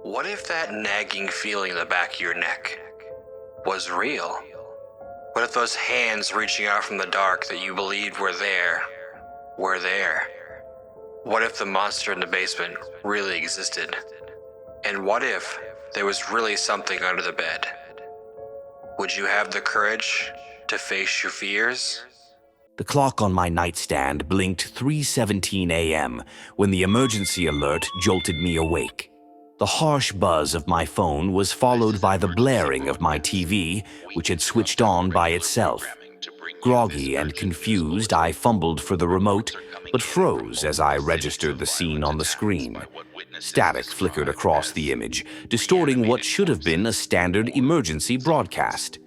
What if that nagging feeling in the back of your neck was real? What if those hands reaching out from the dark that you believed were there? What if the monster in the basement really existed? And what if there was really something under the bed? Would you have the courage to face your fears? The clock on my nightstand blinked 3:17 a.m. when the emergency alert jolted me awake. The harsh buzz of my phone was followed by the blaring of my TV, which had switched on by itself. Groggy and confused, I fumbled for the remote, but froze as I registered the scene on the screen. Static flickered across the image, distorting what should have been a standard emergency broadcast.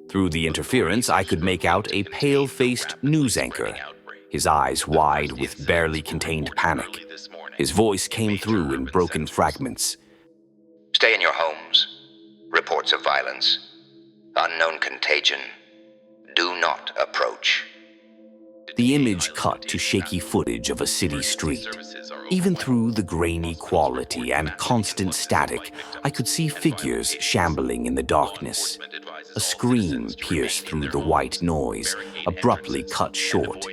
Through the interference, I could make out a pale-faced news anchor, his eyes wide with barely contained panic. His voice came through in broken fragments. Stay in your homes. Reports of violence. Unknown contagion. Do not approach. The image cut to shaky footage of a city street. Even through the grainy quality and constant static, I could see figures shambling in the darkness. A scream pierced through the white noise, abruptly cut short.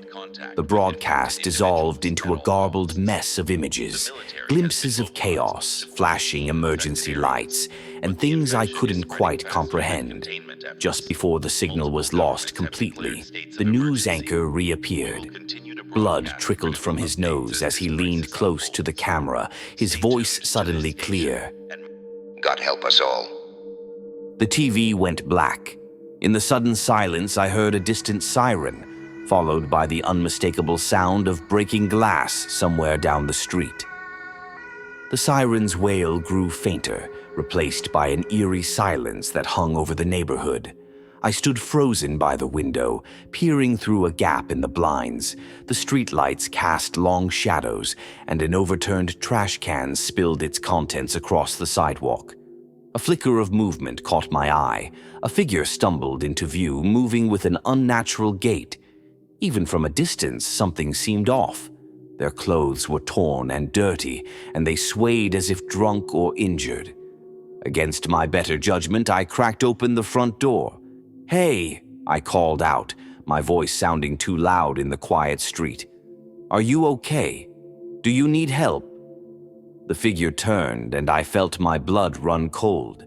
The broadcast dissolved into a garbled mess of images, glimpses of chaos, flashing emergency lights, and things I couldn't quite comprehend. Just before the signal was lost completely, the news anchor reappeared. Blood trickled from his nose as he leaned close to the camera, his voice suddenly clear. God help us all. The TV went black. In the sudden silence, I heard a distant siren, followed by the unmistakable sound of breaking glass somewhere down the street. The siren's wail grew fainter, replaced by an eerie silence that hung over the neighborhood. I stood frozen by the window, peering through a gap in the blinds. The streetlights cast long shadows, and an overturned trash can spilled its contents across the sidewalk. A flicker of movement caught my eye. A figure stumbled into view, moving with an unnatural gait. Even from a distance, something seemed off. Their clothes were torn and dirty, and they swayed as if drunk or injured. Against my better judgment, I cracked open the front door. "Hey," I called out, my voice sounding too loud in the quiet street. "Are you okay? Do you need help?" The figure turned, and I felt my blood run cold.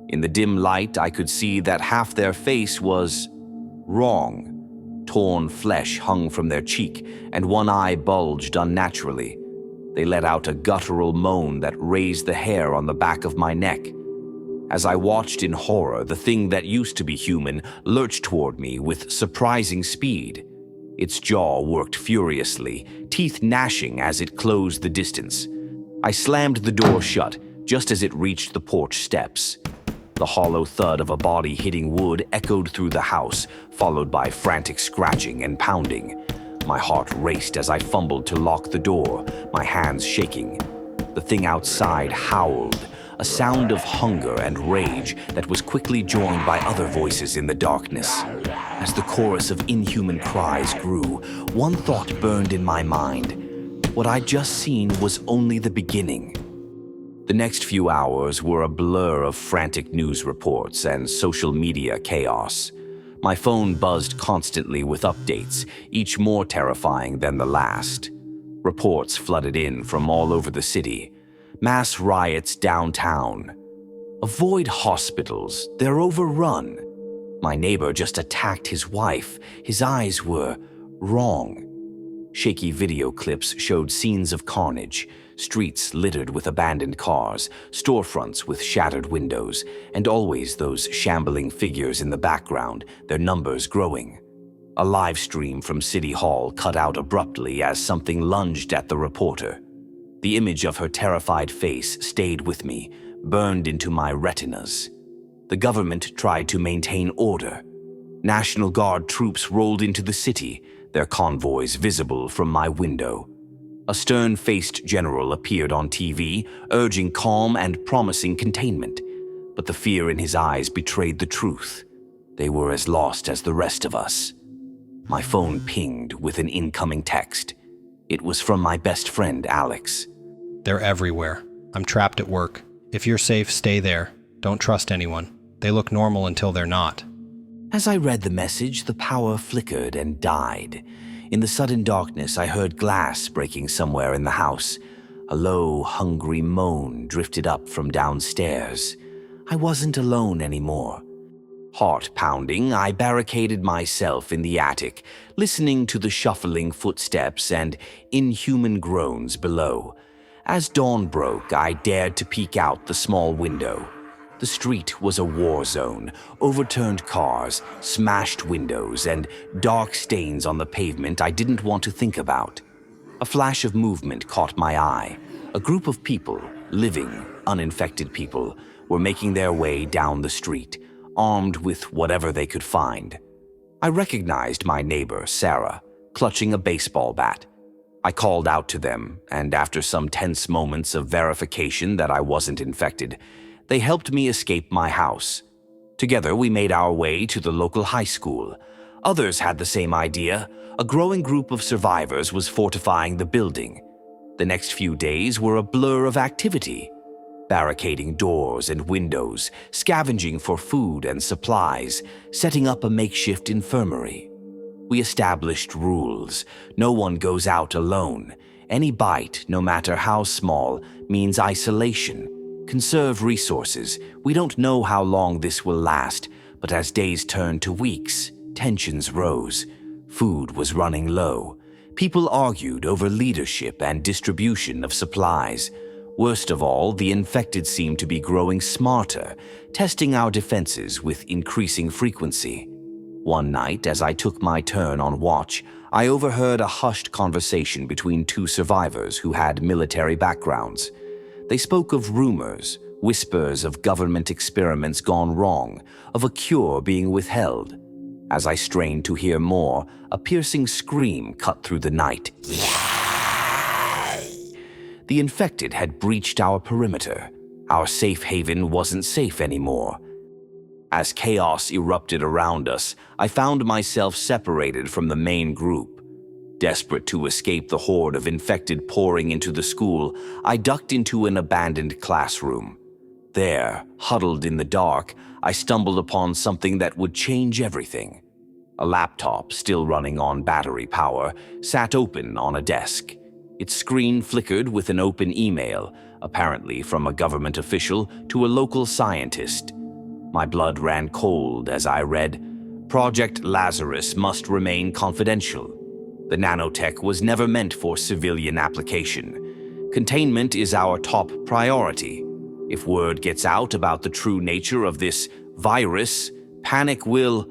In the dim light, I could see that half their face was wrong. Torn flesh hung from their cheek, and one eye bulged unnaturally. They let out a guttural moan that raised the hair on the back of my neck. As I watched in horror, the thing that used to be human lurched toward me with surprising speed. Its jaw worked furiously, teeth gnashing as it closed the distance. I slammed the door shut just as it reached the porch steps. The hollow thud of a body hitting wood echoed through the house, followed by frantic scratching and pounding. My heart raced as I fumbled to lock the door, my hands shaking. The thing outside howled, a sound of hunger and rage that was quickly joined by other voices in the darkness. As the chorus of inhuman cries grew, one thought burned in my mind. What I'd just seen was only the beginning. The next few hours were a blur of frantic news reports and social media chaos. My phone buzzed constantly with updates, each more terrifying than the last. Reports flooded in from all over the city. Mass riots downtown. Avoid hospitals, they're overrun. My neighbor just attacked his wife. His eyes were wrong. Shaky video clips showed scenes of carnage, streets littered with abandoned cars, storefronts with shattered windows, and always those shambling figures in the background, their numbers growing. A live stream from City Hall cut out abruptly as something lunged at the reporter. The image of her terrified face stayed with me, burned into my retinas. The government tried to maintain order. National Guard troops rolled into the city, their convoys visible from my window. A stern-faced general appeared on TV, urging calm and promising containment. But the fear in his eyes betrayed the truth. They were as lost as the rest of us. My phone pinged with an incoming text. It was from my best friend, Alex. They're everywhere. I'm trapped at work. If you're safe, stay there. Don't trust anyone. They look normal until they're not. As I read the message, the power flickered and died. In the sudden darkness, I heard glass breaking somewhere in the house. A low, hungry moan drifted up from downstairs. I wasn't alone anymore. Heart pounding, I barricaded myself in the attic, listening to the shuffling footsteps and inhuman groans below. As dawn broke, I dared to peek out the small window. The street was a war zone, overturned cars, smashed windows, and dark stains on the pavement I didn't want to think about. A flash of movement caught my eye. A group of people, living, uninfected people, were making their way down the street, armed with whatever they could find. I recognized my neighbor, Sarah, clutching a baseball bat. I called out to them, and after some tense moments of verification that I wasn't infected, they helped me escape my house. Together, we made our way to the local high school. Others had the same idea. A growing group of survivors was fortifying the building. The next few days were a blur of activity. Barricading doors and windows, scavenging for food and supplies, setting up a makeshift infirmary. We established rules. No one goes out alone. Any bite, no matter how small, means isolation. Conserve resources. We don't know how long this will last, but as days turned to weeks, tensions rose. Food was running low. People argued over leadership and distribution of supplies. Worst of all, the infected seemed to be growing smarter, testing our defenses with increasing frequency. One night, as I took my turn on watch, I overheard a hushed conversation between two survivors who had military backgrounds. They spoke of rumors, whispers of government experiments gone wrong, of a cure being withheld. As I strained to hear more, a piercing scream cut through the night. The infected had breached our perimeter. Our safe haven wasn't safe anymore. As chaos erupted around us, I found myself separated from the main group. Desperate to escape the horde of infected pouring into the school, I ducked into an abandoned classroom. There, huddled in the dark, I stumbled upon something that would change everything. A laptop, still running on battery power, sat open on a desk. Its screen flickered with an open email, apparently from a government official to a local scientist. My blood ran cold as I read, "Project Lazarus must remain confidential. The nanotech was never meant for civilian application. Containment is our top priority. If word gets out about the true nature of this virus, panic will..."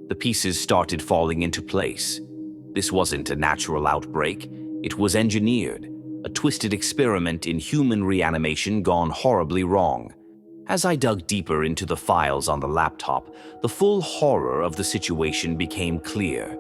The pieces started falling into place. This wasn't a natural outbreak. It was engineered, a twisted experiment in human reanimation gone horribly wrong. As I dug deeper into the files on the laptop, the full horror of the situation became clear.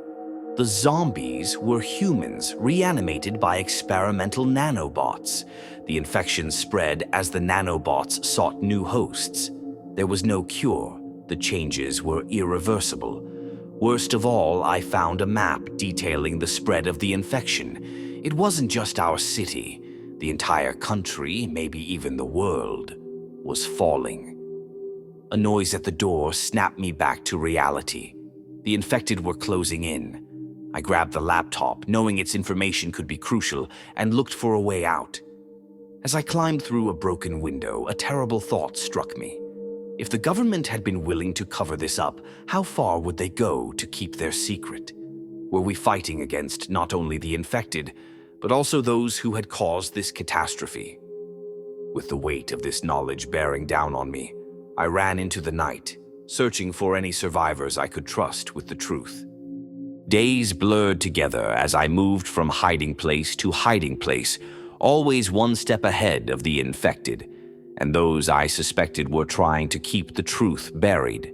The zombies were humans reanimated by experimental nanobots. The infection spread as the nanobots sought new hosts. There was no cure. The changes were irreversible. Worst of all, I found a map detailing the spread of the infection. It wasn't just our city. The entire country, maybe even the world, was falling. A noise at the door snapped me back to reality. The infected were closing in. I grabbed the laptop, knowing its information could be crucial, and looked for a way out. As I climbed through a broken window, a terrible thought struck me. If the government had been willing to cover this up, how far would they go to keep their secret? Were we fighting against not only the infected, but also those who had caused this catastrophe? With the weight of this knowledge bearing down on me, I ran into the night, searching for any survivors I could trust with the truth. Days blurred together as I moved from hiding place to hiding place, always one step ahead of the infected, and those I suspected were trying to keep the truth buried.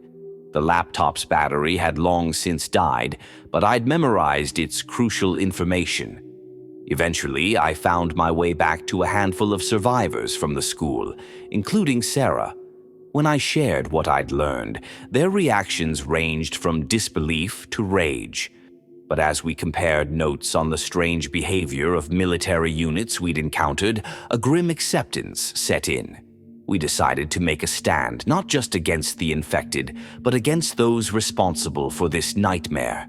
The laptop's battery had long since died, but I'd memorized its crucial information. Eventually, I found my way back to a handful of survivors from the school, including Sarah. When I shared what I'd learned, their reactions ranged from disbelief to rage. But as we compared notes on the strange behavior of military units we'd encountered, a grim acceptance set in. We decided to make a stand, not just against the infected, but against those responsible for this nightmare.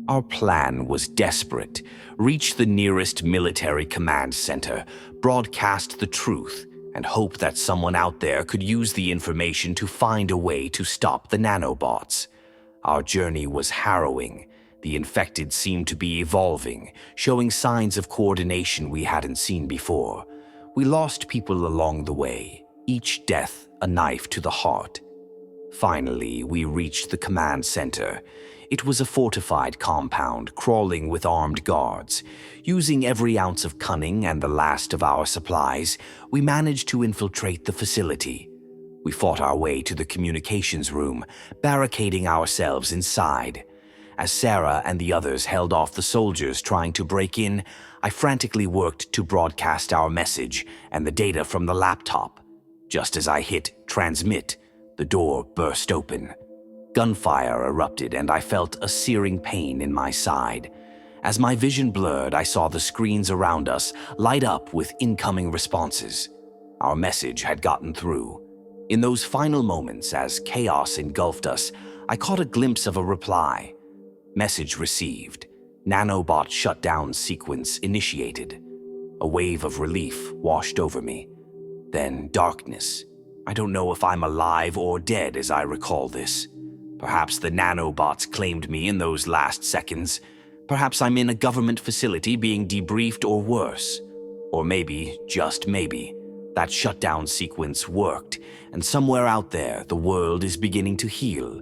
Our plan was desperate. Reach the nearest military command center, broadcast the truth, and hope that someone out there could use the information to find a way to stop the nanobots. Our journey was harrowing. The infected seemed to be evolving, showing signs of coordination we hadn't seen before. We lost people along the way, each death a knife to the heart. Finally, we reached the command center. It was a fortified compound crawling with armed guards. Using every ounce of cunning and the last of our supplies, we managed to infiltrate the facility. We fought our way to the communications room, barricading ourselves inside. As Sarah and the others held off the soldiers trying to break in, I frantically worked to broadcast our message and the data from the laptop. Just as I hit transmit, the door burst open. Gunfire erupted and I felt a searing pain in my side. As my vision blurred, I saw the screens around us light up with incoming responses. Our message had gotten through. In those final moments, as chaos engulfed us, I caught a glimpse of a reply. Message received. Nanobot shutdown sequence initiated. A wave of relief washed over me. Then darkness. I don't know if I'm alive or dead as I recall this. Perhaps the nanobots claimed me in those last seconds. Perhaps I'm in a government facility being debriefed or worse. Or maybe, just maybe, that shutdown sequence worked, and somewhere out there the world is beginning to heal.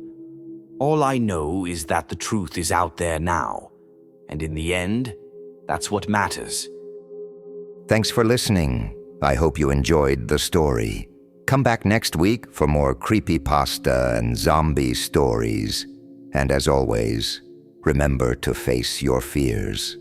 All I know is that the truth is out there now. And in the end, that's what matters. Thanks for listening. I hope you enjoyed the story. Come back next week for more creepypasta and zombie stories. And as always, remember to face your fears.